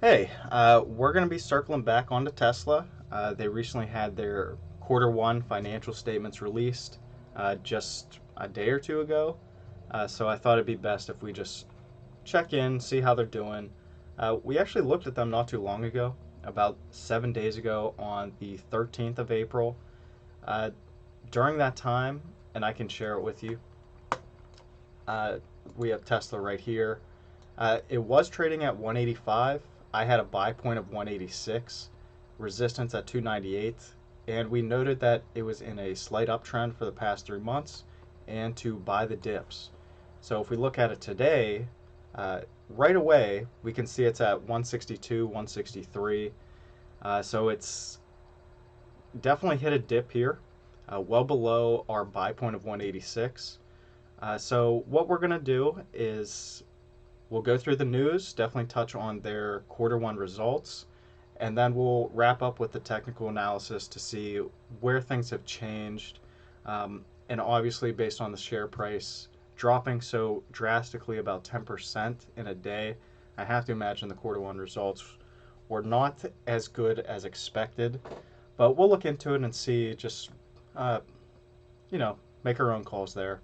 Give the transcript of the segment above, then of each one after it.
Hey, we're going to be circling back onto Tesla. They recently had their quarter one financial statements released just a day or two ago. So I thought it'd be best if we just check in, see how they're doing. We actually looked at them not too long ago, about 7 days ago on the 13th of April. Uh, During that time, and I can share it with you, uh, we have Tesla right here. It was trading at 185. I had a buy point of 186, resistance at 298, and we noted that it was in a slight uptrend for the past 3 months and to buy the dips. So if we look at it today, uh, right away we can see it's at 162, 163. So it's definitely hit a dip here, well below our buy point of 186. So what we're going to do is we'll go through the news, definitely touch on their quarter one results, and then we'll wrap up with the technical analysis to see where things have changed. And obviously, based on the share price dropping so drastically, about 10% in a day, I have to imagine the quarter one results were not as good as expected. But we'll look into it and see, just, uh, you know, make our own calls there.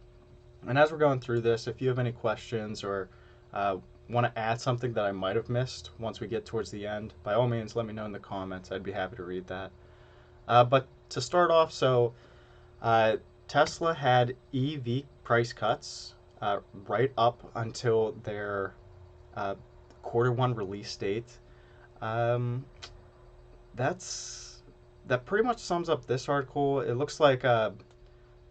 And as we're going through this, if you have any questions or uh, want to add something that I might have missed once we get towards the end, by all means, let me know in the comments. I'd be happy to read that. But to start off, uh, Tesla had EV price cuts right up until their uh, quarter one release date. Um, that's that pretty much sums up this article. It looks like the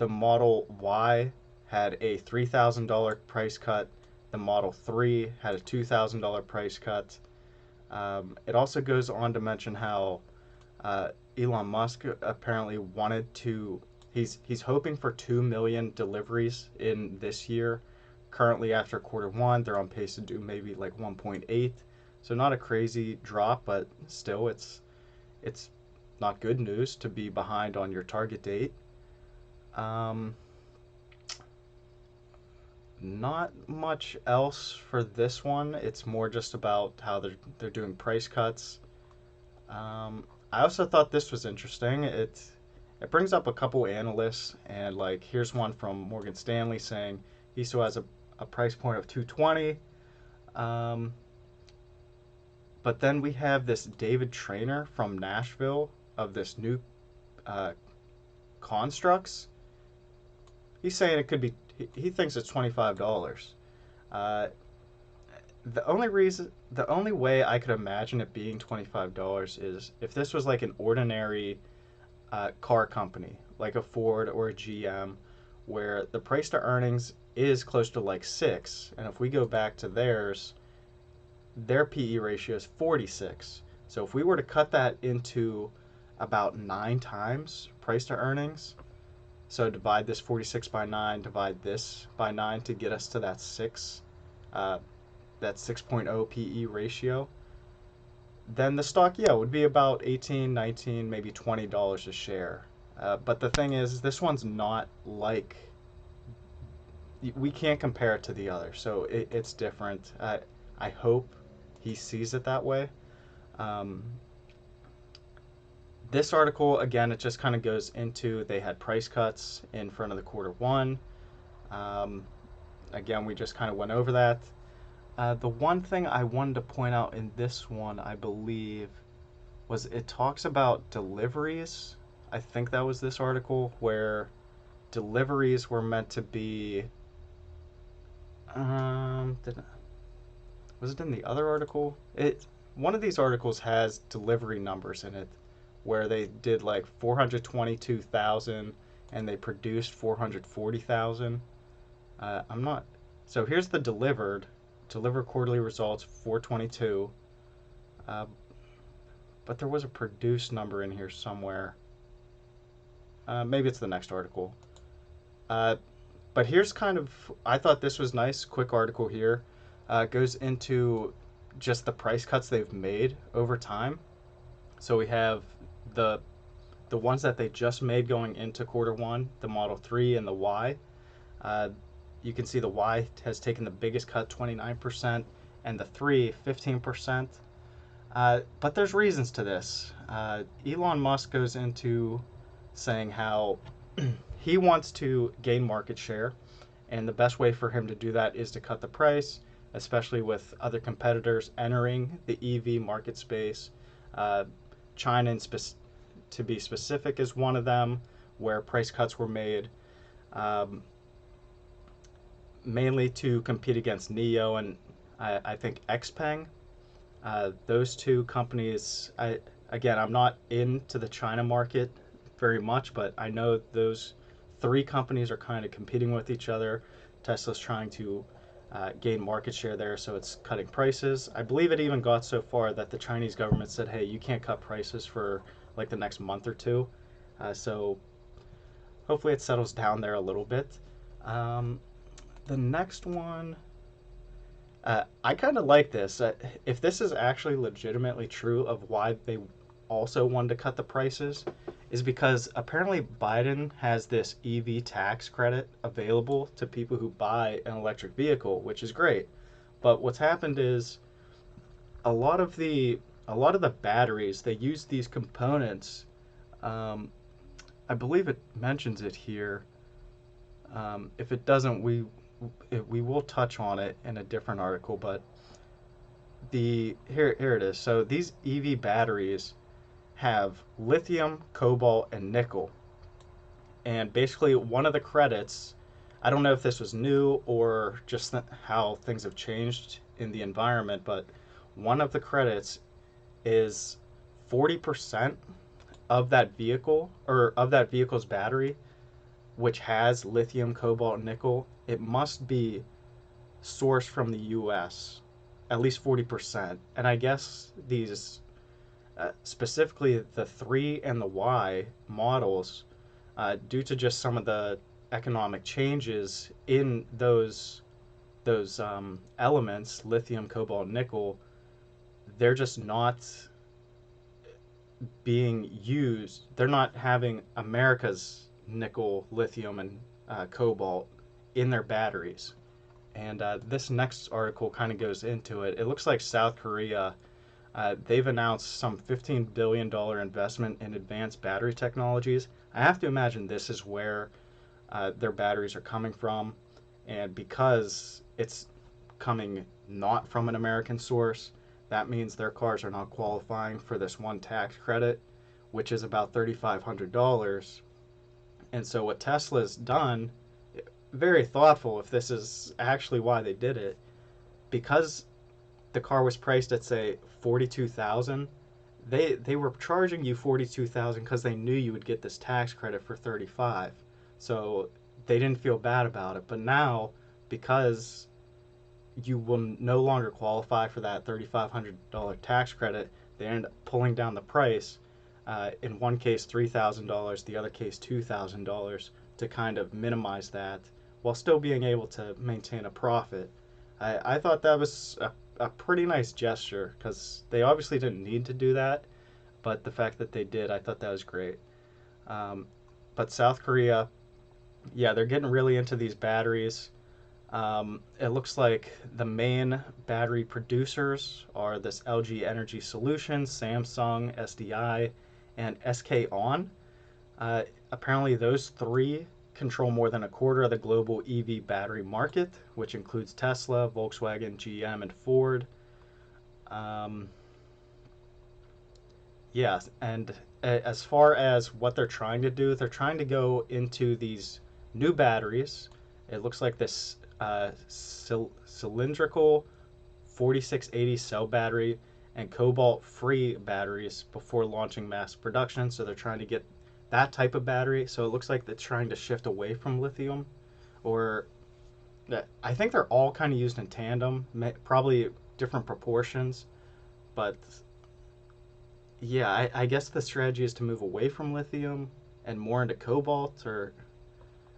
Model Y had a $3,000 price cut. The Model 3 had a $2,000 price cut. It also goes on to mention how uh, Elon Musk apparently wanted to. He's hoping for 2 million deliveries in this year. Currently, after quarter one, they're on pace to do maybe like 1.8. So not a crazy drop, but still, it's not good news to be behind on your target date. Um, Not much else for this one. It's more just about how they're doing price cuts. I also thought this was interesting. It brings up a couple analysts, and like here's one from Morgan Stanley saying he still has a price point of 220. Um, but then we have this David Trainer from Nashville of this new uh, constructs. He's saying it could be. He thinks it's $25. Uh, the only way I could imagine it being $25 is if this was like an ordinary car company, like a Ford or a GM, where the price to earnings is close to like 6. And if we go back to theirs, their PE ratio is 46. So if we were to cut that into about 9 times price to earnings, so divide this 46 by 9, divide this by 9 to get us to uh, that 6.0 PE ratio, then the stock, yeah, would be about 18, 19, maybe $20 a share. But the thing is, this one's not like, we can't compare it to the other, so it's different. I hope he sees it that way. Um, this article, again, it just kind of goes into they had price cuts in front of the quarter one. Um, Again, we just kind of went over that. The one thing I wanted to point out in this one, I believe, was it talks about deliveries. I think that was this article where deliveries were meant to be. Was it in the other article? One of these articles has delivery numbers in it, where they did like 422,000 and they produced 440,000. I'm not. So here's the deliver quarterly results 422. Uh, but there was a produced number in here somewhere. Maybe it's the next article. Uh, but here's kind of, I thought this was nice. Quick article here. Goes into just the price cuts they've made over time. So we have the the ones that they just made going into quarter one, the Model 3 and the Y. Uh, you can see the Y has taken the biggest cut, 29%, and the 3, 15%. But there's reasons to this. Elon Musk goes into saying how he wants to gain market share, and the best way for him to do that is to cut the price, especially with other competitors entering the EV market space. Uh, China, to be specific, is one of them where price cuts were made, um, mainly to compete against NIO and I think Xpeng. Those two companies, I'm not into the China market very much, but I know those three companies are kind of competing with each other. Tesla's trying to gain market share there, so it's cutting prices. I believe it even got so far that the Chinese government said, "Hey, you can't cut prices for like the next month or two." So hopefully it settles down there a little bit. Um, the next one, I kind of like this. If this is actually legitimately true of why they also wanted to cut the prices, is because apparently Biden has this EV tax credit available to people who buy an electric vehicle, which is great. But what's happened is a lot of the a lot of the batteries they use these components. Um, I believe it mentions it here. If it doesn't, we will touch on it in a different article, but the here it is. So these EV batteries have lithium, cobalt, and nickel. And basically, one of the credits, I don't know if this was new or just how things have changed in the environment, but one of the credits is 40% of that vehicle or of that vehicle's battery, which has lithium, cobalt, and nickel. It must be sourced from the US, at least 40%. And I guess these, specifically the 3 and the Y models, due to just some of the economic changes in those elements, lithium, cobalt, nickel, they're just not being used. They're not having America's nickel, lithium, and cobalt in their batteries. And this next article kind of goes into it. It looks like South Korea, they've announced some $15 billion investment in advanced battery technologies. I have to imagine this is where their batteries are coming from. And because it's coming not from an American source, that means their cars are not qualifying for this one tax credit, which is about $3,500. And so what Tesla's done, very thoughtful if this is actually why they did it, because the car was priced at say 42,000, they were charging you 42,000 because they knew you would get this tax credit for 35. So they didn't feel bad about it. But now, because you will no longer qualify for that $3,500 tax credit, they end up pulling down the price. In one case, $3,000, the other case, $2,000, to kind of minimize that while still being able to maintain a profit. I thought that was a pretty nice gesture because they obviously didn't need to do that, but the fact that they did, I thought that was great. Um, but South Korea, yeah, they're getting really into these batteries. It looks like the main battery producers are this LG Energy Solutions, Samsung, SDI, and SK On. Apparently, those three control more than a quarter of the global EV battery market, which includes Tesla, Volkswagen, GM, and Ford. Um, yeah, and as far as what they're trying to do, they're trying to go into these new batteries. It looks like this cylindrical 4680 cell battery and cobalt free batteries before launching mass production. So they're trying to get that type of battery. So it looks like they're trying to shift away from lithium, or I think they're all kind of used in tandem, probably different proportions. But yeah, I guess the strategy is to move away from lithium and more into cobalt, or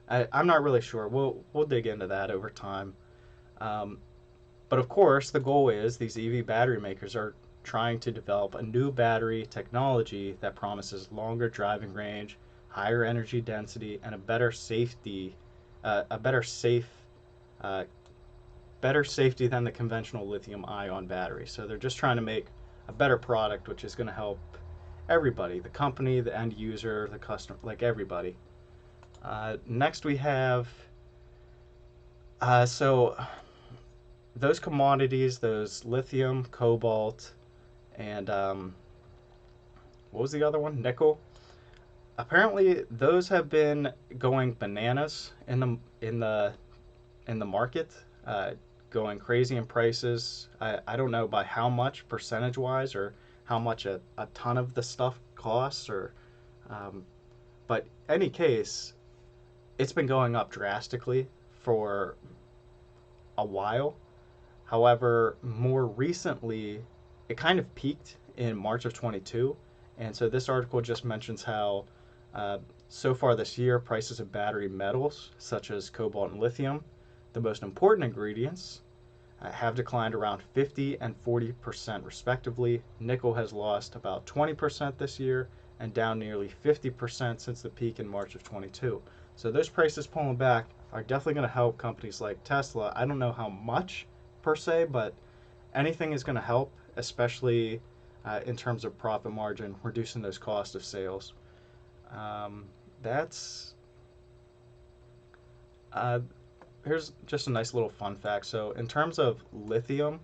I'm not really sure. We'll dig into that over time. Um, but of course, the goal is these EV battery makers are trying to develop a new battery technology that promises longer driving range, higher energy density, and a uh, better safety than the conventional lithium ion battery. So they're just trying to make a better product, which is going to help everybody, the company, the end user, the customer, like everybody. Next, we have so those commodities, those lithium, cobalt, and what was the other one? Nickel. Apparently, those have been going bananas in the market, uh, going crazy in prices. I don't know by how much percentage wise, or how much a ton of the stuff costs, or um, but any case, it's been going up drastically for a while. However, more recently, it kind of peaked in March of 22. And so this article just mentions how uh, so far this year, prices of battery metals, such as cobalt and lithium, the most important ingredients, have declined around 50 and 40% respectively. Nickel has lost about 20% this year and down nearly 50% since the peak in March of 22. So those prices pulling back are definitely going to help companies like Tesla. I don't know how much per se, but anything is going to help, especially in terms of profit margin, reducing those costs of sales. Um, that's uh, Here's just a nice little fun fact. So, in terms of lithium,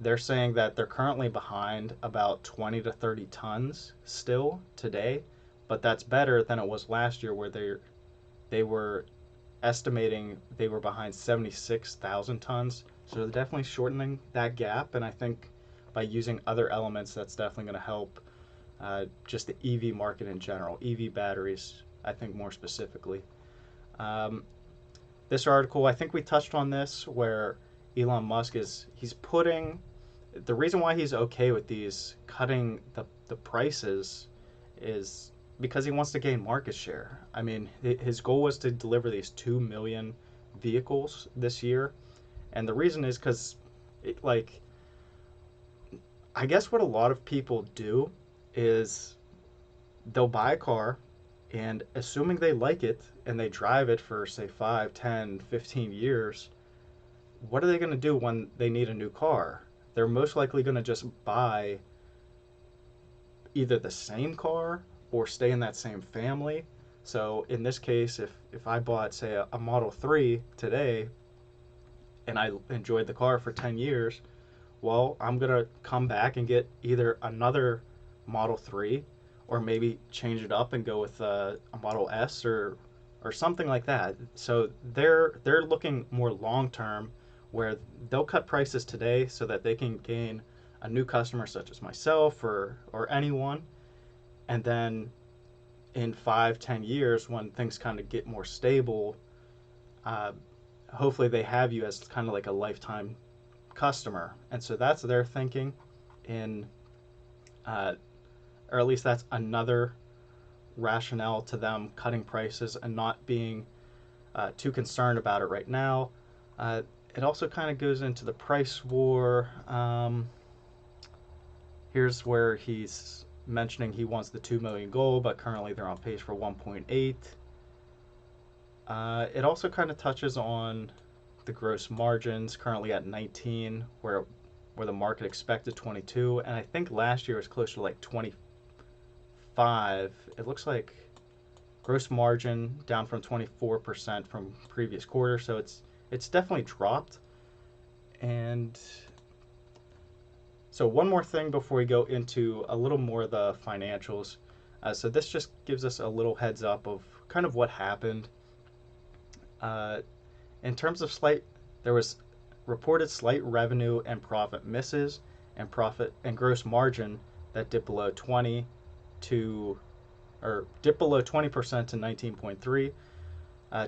they're saying that they're currently behind about 20 to 30 tons still today, but that's better than it was last year, where they were estimating they were behind 76,000 tons. So they're definitely shortening that gap, and I think by using other elements, that's definitely going to help just the EV market in general, EV batteries, I think more specifically. Um, this article, I think we touched on this, where Elon Musk he's putting the reason why he's okay with these cutting the prices is because he wants to gain market share. I mean, his goal was to deliver these 2 million vehicles this year. And the reason is because, like, I guess what a lot of people do is they'll buy a car, and assuming they like it and they drive it for, say, 5, 10, 15 years, what are they going to do when they need a new car? They're most likely going to just buy either the same car or stay in that same family. So in this case, if I bought, say, a Model 3 today and I enjoyed the car for 10 years, well, I'm going to come back and get either another Model 3, or maybe change it up and go with a Model S, or something like that. So they're looking more long term, where they'll cut prices today so that they can gain a new customer such as myself, or anyone, and then in 5, 10 years, when things kind of get more stable, uh, hopefully they have you as kind of like a lifetime customer. And so that's their thinking, in uh, or at least that's another rationale to them cutting prices and not being too concerned about it right now. It also kind of goes into the price war. Here's where he's mentioning he wants the 2 million goal, but currently they're on pace for 1.8. It also kind of touches on the gross margins, currently at 19, where the market expected 22, and I think last year was closer to like 25. It looks like gross margin down from 24% from previous quarter, so it's definitely dropped. And so one more thing before we go into a little more of the financials. So this just gives us a little heads up of kind of what happened. Uh, in terms of there was reported slight revenue and profit misses, and profit and gross margin that dipped below 20 to or dipped below 20% to 19.3.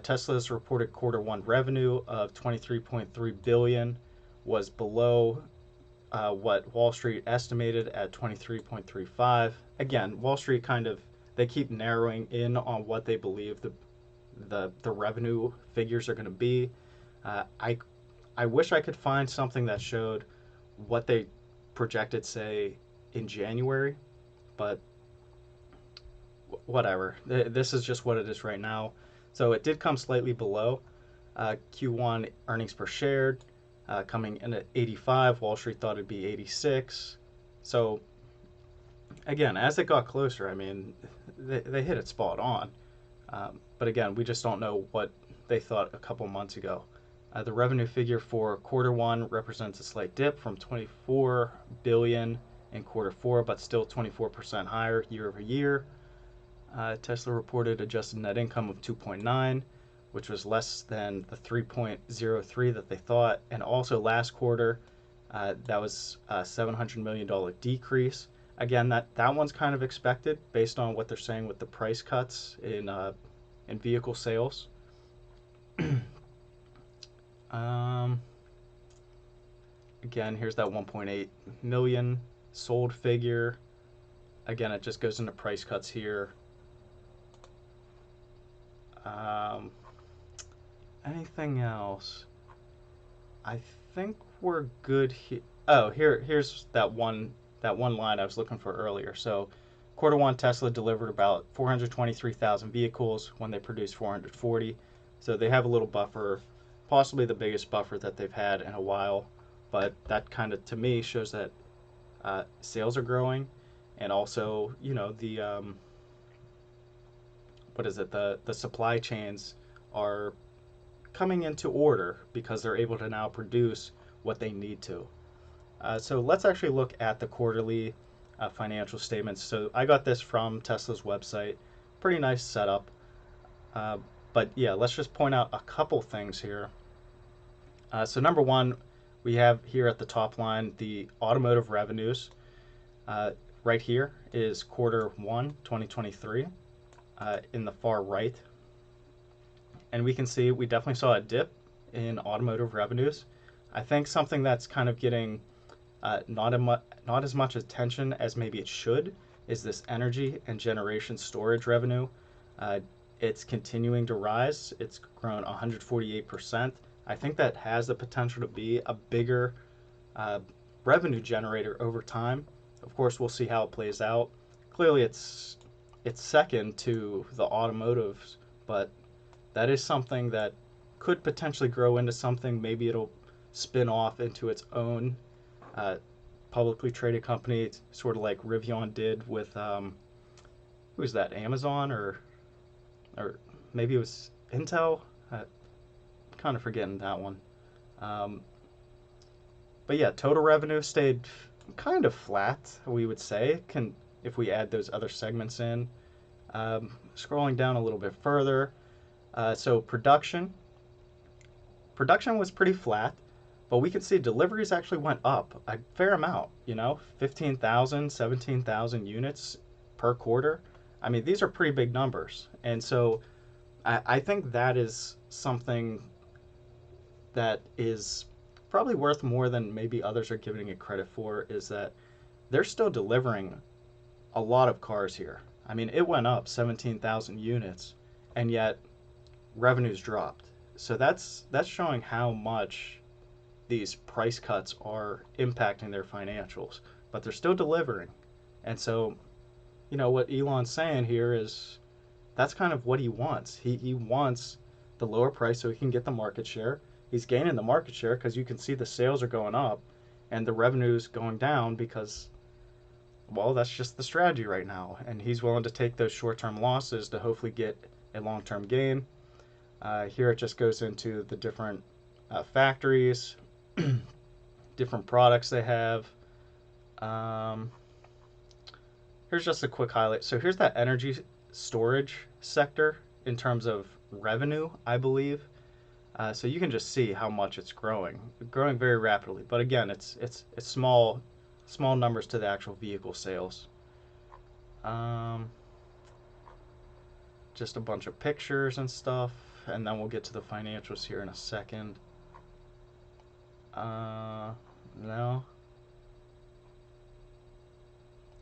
Tesla's reported quarter one revenue of 23.3 billion was below what Wall Street estimated at 23.35. Again, Wall Street they keep narrowing in on what they believe the revenue figures are going to be. I wish I could find something that showed what they projected, say, in January, but whatever. This is just what it is right now. So it did come slightly below. Q1 earnings per share coming in at 85. Wall Street thought it'd be 86. So again, as it got closer, I mean, they hit it spot on. But again, we just don't know what they thought a couple months ago. The revenue figure for quarter one represents a slight dip from 24 billion in quarter four, but still 24% higher year over year. Tesla reported adjusted net income of 2.9, which was less than the 3.03 that they thought. And also last quarter, that was a $700 million decrease. Again, that one's kind of expected based on what they're saying with the price cuts in vehicle sales. Again, here's that 1.8 million sold figure. Again, it just goes into price cuts here. Anything else? I think we're good here. Oh, here's that one line I was looking for earlier. So, quarter one, Tesla delivered about 423,000 vehicles when they produced 440. So they have a little buffer, possibly the biggest buffer that they've had in a while. But that kind of, to me, shows that sales are growing, and also, you know, the what is it? The supply chains are coming into order because they're able to now produce what they need to. So let's actually look at the quarterly financial statements. So I got this from Tesla's website. Pretty nice setup. But yeah, let's just point out a couple things here. So number one, we have here at the top line the automotive revenues. Right here is quarter one, 2023, in the far right. And we can see we definitely saw a dip in automotive revenues. I think something that's kind of getting not as much attention as maybe it should is this energy and generation storage revenue. It's continuing to rise. It's grown 148%. I think that has the potential to be a bigger revenue generator over time. Of course, we'll see how it plays out. Clearly, it's second to the automotives, but that is something that could potentially grow into something. Maybe it'll spin off into its own publicly traded company, sort of like Rivian did with who was that? Amazon or maybe it was Intel. Kind of forgetting that one. But yeah, total revenue stayed kind of flat, we would say, if we add those other segments in. Scrolling down a little bit further, so production was pretty flat, but we can see deliveries actually went up a fair amount, 15,000, 17,000 units per quarter. I mean, these are pretty big numbers. And so I think that is something that is probably worth more than maybe others are giving it credit for, is that they're still delivering a lot of cars here. I mean, it went up 17,000 units, and yet revenues dropped. So that's showing how much these price cuts are impacting their financials, but they're still delivering. And so, what Elon's saying here is that's kind of what he wants. He wants the lower price so he can get the market share. He's gaining the market share because you can see the sales are going up and the revenue's going down because, well, that's just the strategy right now. And he's willing to take those short-term losses to hopefully get a long-term gain. Here it just goes into the different factories, different products they have. Here's just a quick highlight. So here's that energy storage sector in terms of revenue, I believe. So you can just see how much it's growing very rapidly. But again, it's small numbers to the actual vehicle sales. Just a bunch of pictures and stuff, and then we'll get to the financials here in a second. No.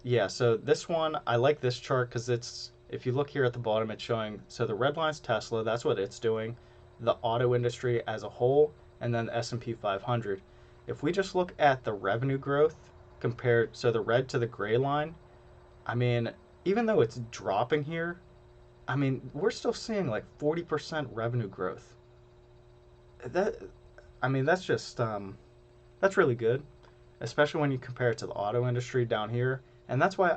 Yeah, so this one, I like this chart because if you look here at the bottom, it's showing, so the red line's Tesla, that's what it's doing, the auto industry as a whole, and then the S&P 500. If we just look at the revenue growth compared, so the red to the gray line, I mean, even though it's dropping here, I mean, we're still seeing like 40% revenue growth. That's just, that's really good. especially when you compare it to the auto industry down here. And that's why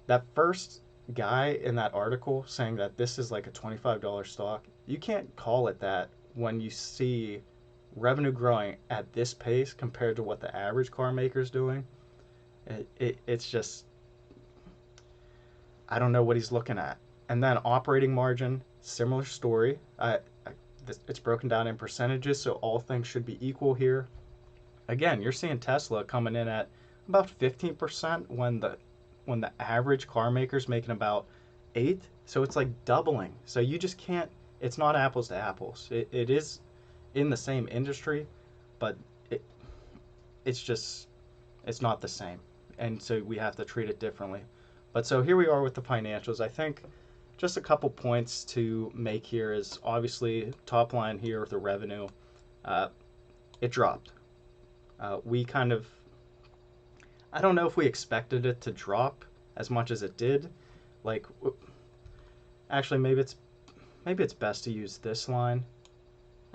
that first guy in that article saying that this is like a $25 stock, you can't call it that when you see revenue growing at this pace compared to what the average car maker is doing. It's just, I don't know what he's looking at. And then operating margin, similar story. It's broken down in percentages, so all things should be equal here. Again, you're seeing Tesla coming in at about 15% when the average car maker is making about 8. So it's like doubling. So you just can't. It's not apples to apples. It is in the same industry, but it it's just it's not the same, and so we have to treat it differently. But so here we are with the financials. I think just a couple points to make here is obviously top line here with the revenue. Uh, it dropped. We kind of, I don't know if we expected it to drop as much as it did. Like, actually, maybe it's best to use this line.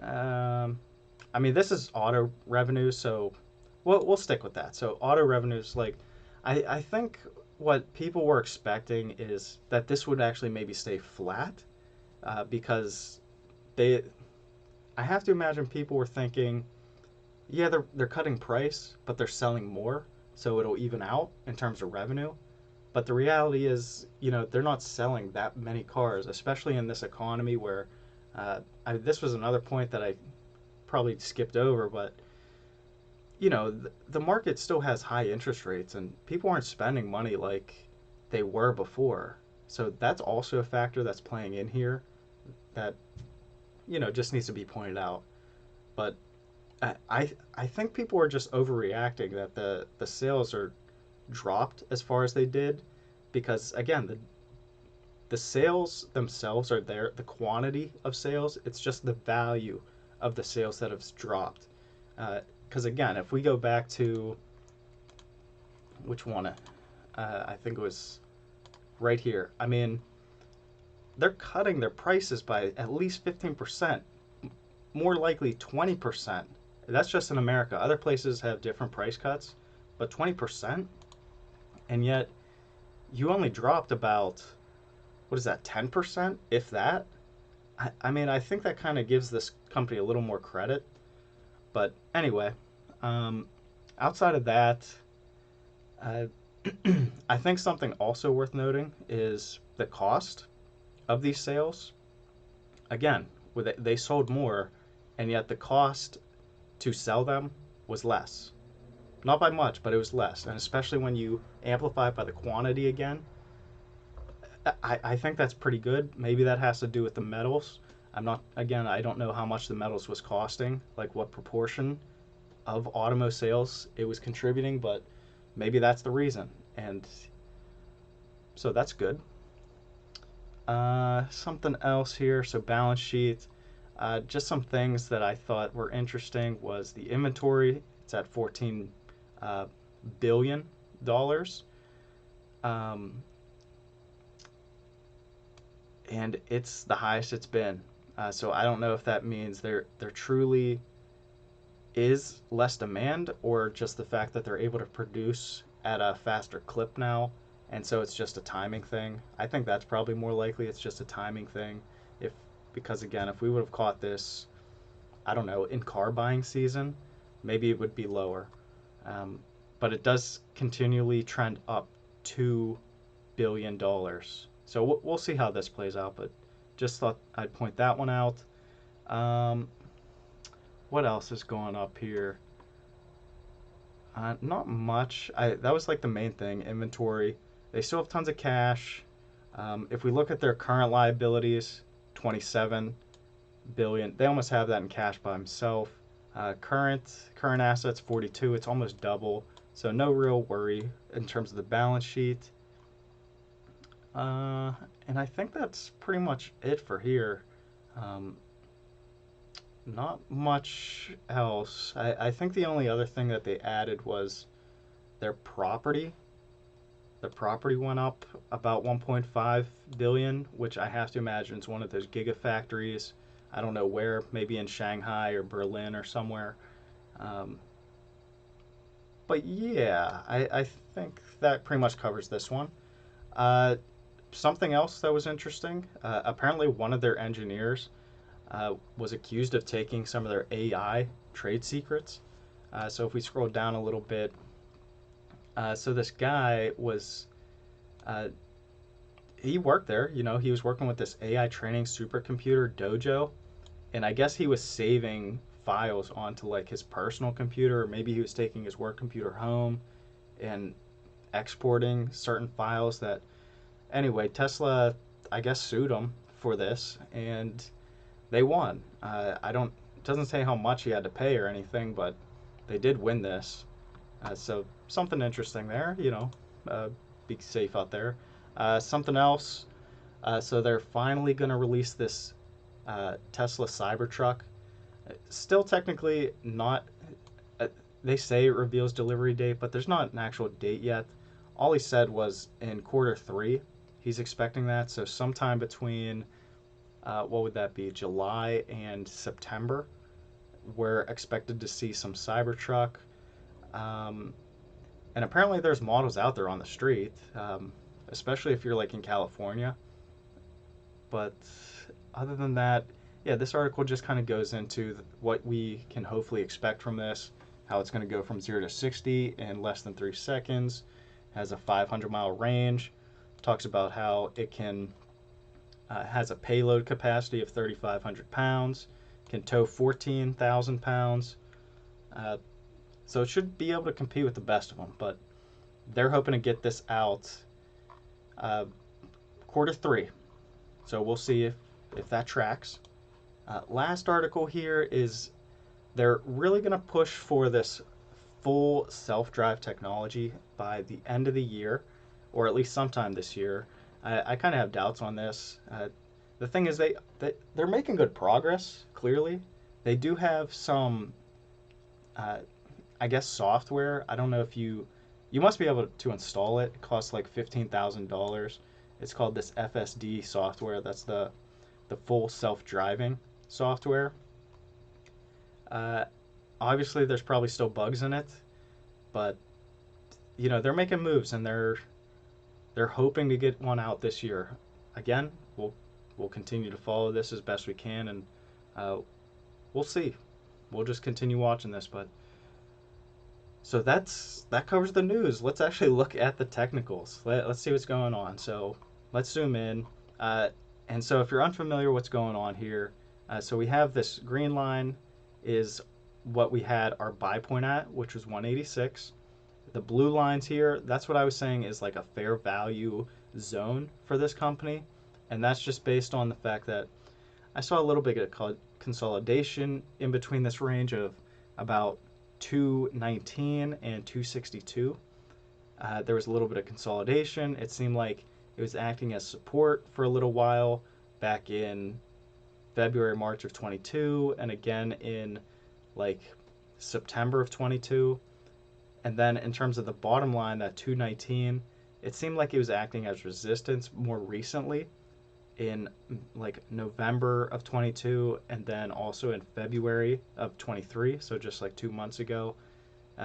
I mean, this is auto revenue, so we'll stick with that. So auto revenues, like, I think what people were expecting is that this would actually maybe stay flat, because they, I have to imagine people were thinking, yeah, they're cutting price, but they're selling more, so it'll even out in terms of revenue. But the reality is, they're not selling that many cars, especially in this economy where, this was another point that I probably skipped over, but the market still has high interest rates and people aren't spending money like they were before. So that's also a factor that's playing in here that just needs to be pointed out. But I think people are just overreacting that the sales are dropped as far as they did, because again, the sales themselves are there, the quantity of sales, it's just the value of the sales that have dropped. Because again, if we go back to which one, I think it was right here. I mean, they're cutting their prices by at least 15%, more likely 20%. That's just in America. Other places have different price cuts, but 20%, and yet you only dropped about, what is that, 10%, if that? I mean, I think that kind of gives this company a little more credit. But anyway, um, outside of that, uh, I think something also worth noting is the cost of these sales. Again, they sold more, and yet the cost to sell them was less. Not by much, but it was less. And especially when you amplify it by the quantity again, I think that's pretty good. Maybe that has to do with the metals. I don't know how much the metals was costing, like what proportion of Automo sales it was contributing, but maybe that's the reason. And so that's good. Something else here. So balance sheet. Just some things that I thought were interesting was the inventory. It's at $14 billion. Um, and it's the highest it's been. So I don't know if that means there truly is less demand, or just the fact that they're able to produce at a faster clip now, and so it's just a timing thing. I think that's probably more likely. It's just a timing thing. If Because again, if we would have caught this, I don't know, in car buying season, maybe it would be lower. Um, but it does continually trend up $2 billion. So we'll see how this plays out. But just thought I'd point that one out. Um, what else is going up here? Not much. That was like the main thing. Inventory. They still have tons of cash. If we look at their current liabilities, 27 billion. They almost have that in cash by himself. Current assets 42. It's almost double. So no real worry in terms of the balance sheet. And I think that's pretty much it for here. Um, Not much else. I think the only other thing that they added was their property. The property went up about 1.5 billion, which I have to imagine is one of those gigafactories. I don't know where, maybe in Shanghai or Berlin or somewhere. Um, But yeah, I think that pretty much covers this one. Uh, Something else that was interesting. Apparently, one of their engineers was accused of taking some of their AI trade secrets. So if we scroll down a little bit, so this guy was uh, he worked there. You know, he was working with this AI training supercomputer dojo, and I guess he was saving files onto like his personal computer, or maybe he was taking his work computer home and exporting certain files that. Anyway, Tesla, I guess, sued him for this, and they won. I don't. It doesn't say how much he had to pay or anything, but they did win this. So something interesting there. Be safe out there. Something else. So they're finally going to release this Tesla Cybertruck. Still technically not. They say it reveals delivery date, but there's not an actual date yet. All he said was in quarter 3, he's expecting that. So sometime between what would that be, July and September, we're expected to see some Cybertruck. Um, and apparently there's models out there on the street, especially if you're like in California. But other than that, yeah, this article just kind of goes into what we can hopefully expect from this, how it's going to go from 0 to 60 in less than 3 seconds, has a 500-mile range, talks about how it can has a payload capacity of 3,500 pounds, can tow 14,000 pounds. Uh, so it should be able to compete with the best of them. But they're hoping to get this out uh, quarter 3. So we'll see if that tracks. Last article here is they're really going to push for this full self-drive technology by the end of the year, or at least sometime this year. I kind of have doubts on this. The thing is, they're making good progress. Clearly, they do have some, uh, I guess, software. I don't know if you must be able to install it. It costs like $15,000. It's called this FSD software. That's the full self-driving software. Uh, Obviously, there's probably still bugs in it, but they're making moves and they're hoping to get one out this year. Again, we'll continue to follow this as best we can, and we'll see. We'll just continue watching this. But so that covers the news. Let's actually look at the technicals. Let's see what's going on. So let's zoom in. And so if you're unfamiliar what's going on here, so we have this green line is what we had our buy point at, which was 186. The blue lines here, that's what I was saying is like a fair value zone for this company. And that's just based on the fact that I saw a little bit of consolidation in between this range of about 219 and 262. There was a little bit of consolidation. It seemed like it was acting as support for a little while back in February, March of 22, and again in like September of 22. And then in terms of the bottom line, that 219, it seemed like it was acting as resistance more recently in like November of 22 and then also in February of 23, so just like 2 months ago.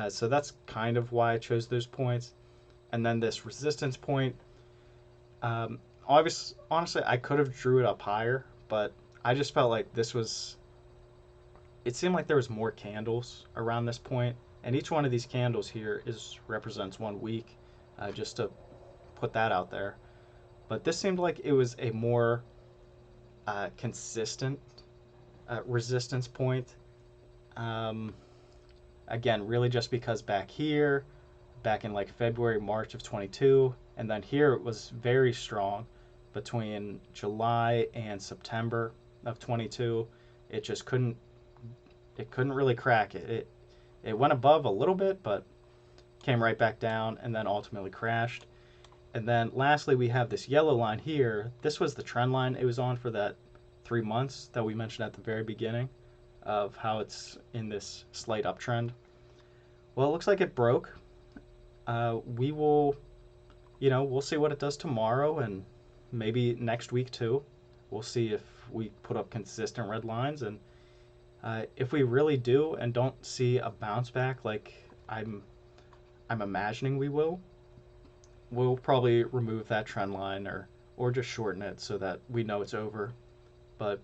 So that's kind of why I chose those points. And then this resistance point, honestly, I could have drew it up higher, but I just felt like it seemed like there was more candles around this point, and each one of these candles here represents 1 week, just to put that out there. But this seemed like it was a more consistent resistance point. Um, Again, really just because back in like February, March of 22, and then here it was very strong between July and September of 22. It just couldn't really crack it. It went above a little bit, but came right back down and then ultimately crashed. And then lastly, we have this yellow line here. This was the trend line it was on for that 3 months that we mentioned at the very beginning of how it's in this slight uptrend. Well, it looks like it broke. We will, we'll see what it does tomorrow and maybe next week too. We'll see if we put up consistent red lines, and if we really do and don't see a bounce back like I'm I'm imagining we'll probably remove that trend line or just shorten it so that we know it's over. But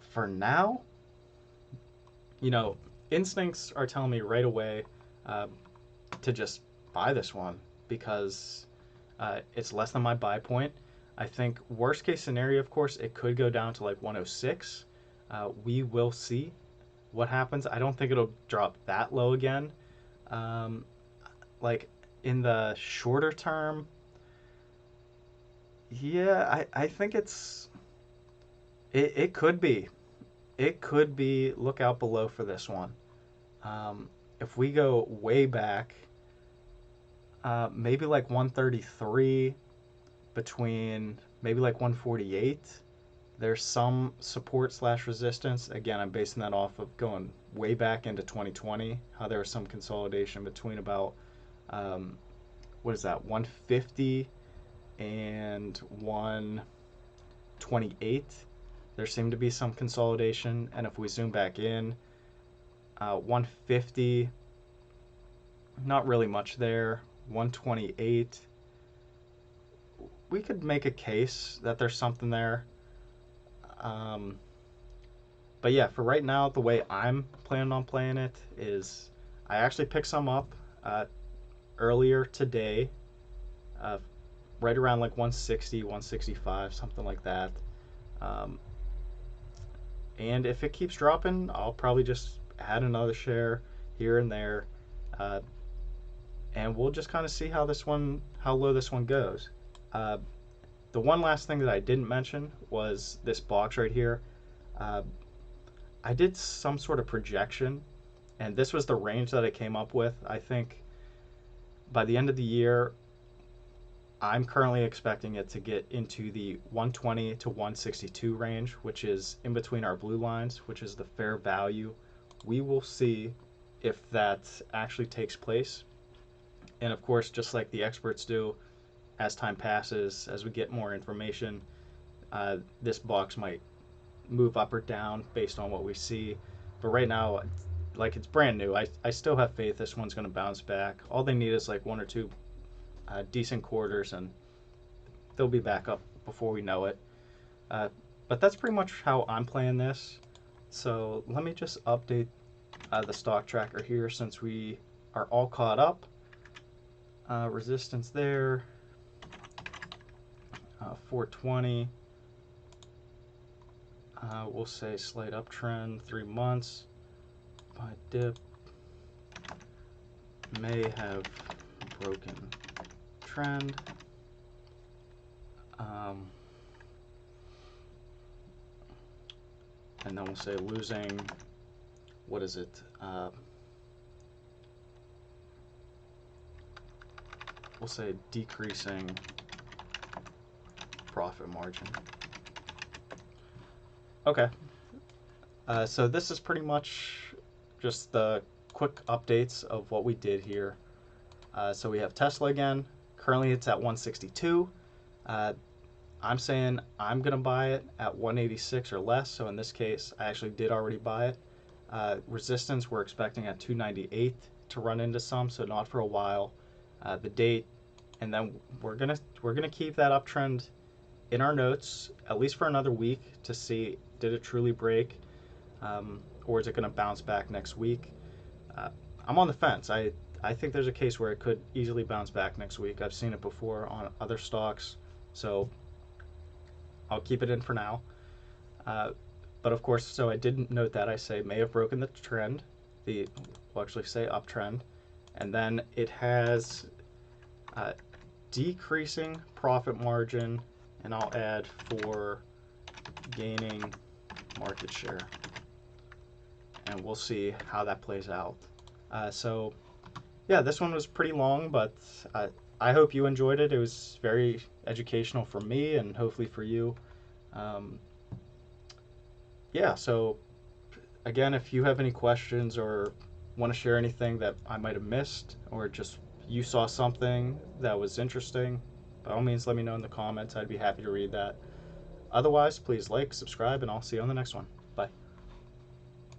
for now, instincts are telling me right away uh, to just buy this one because it's less than my buy point. I think worst case scenario, of course, it could go down to like 106. We will see what happens. I don't think it'll drop that low again. Um, like in the shorter term, yeah, I think it could be. It could be look out below for this one. Um, if we go way back, maybe like 133 between maybe like 148. There's some support slash resistance. Again, I'm basing that off of going way back into 2020, how there was some consolidation between about, what is that, 150 and 128. There seemed to be some consolidation. And if we zoom back in, 150, not really much there. 128, we could make a case that there's something there. Um, but yeah, for right now, the way I'm planning on playing it is I actually picked some up earlier today, uh, right around like 160, 165, something like that. Um, and if it keeps dropping, I'll probably just add another share here and there, uh, and we'll just kind of see how low this one goes. Uh, the one last thing that I didn't mention was this box right here. Uh, I did some sort of projection, and this was the range that I came up with. I think by the end of the year, I'm currently expecting it to get into the 120 to 162 range, which is in between our blue lines, which is the fair value. We will see if that actually takes place. And of course, just like the experts do, as time passes, as we get more information, this box might move up or down based on what we see. But right now, like it's brand new. I still have faith this one's going to bounce back. All they need is like one or two decent quarters, and they'll be back up before we know it. But that's pretty much how I'm playing this. So let me just update the stock tracker here since we are all caught up. Resistance there, 420. We'll say slight uptrend, 3 months. Buy dip, may have broken trend. And then we'll say losing, what is it? We'll say decreasing profit margin. Okay. So this is pretty much just the quick updates of what we did here. So we have Tesla again. Currently it's at 162. I'm saying I'm going to buy it at 186 or less. So in this case, I actually did already buy it. Resistance we're expecting at 298 to run into some, so not for a while. The date, and then we're gonna keep that uptrend in our notes at least for another week to see did it truly break, or is it gonna bounce back next week. I'm on the fence. I think there's a case where it could easily bounce back next week. I've seen it before on other stocks, so I'll keep it in for now. But of course, so I didn't note that. I say may have broken the trend. We'll actually say uptrend, and then it has decreasing profit margin, and I'll add for gaining market share, and we'll see how that plays out. So yeah, this one was pretty long, but I hope you enjoyed it. It was very educational for me and hopefully for you. Yeah, so again, if you have any questions or want to share anything that I might have missed, or just you saw something that was interesting, by all means let me know in the comments. I'd be happy to read that. Otherwise, please like, subscribe, and I'll see you on the next one.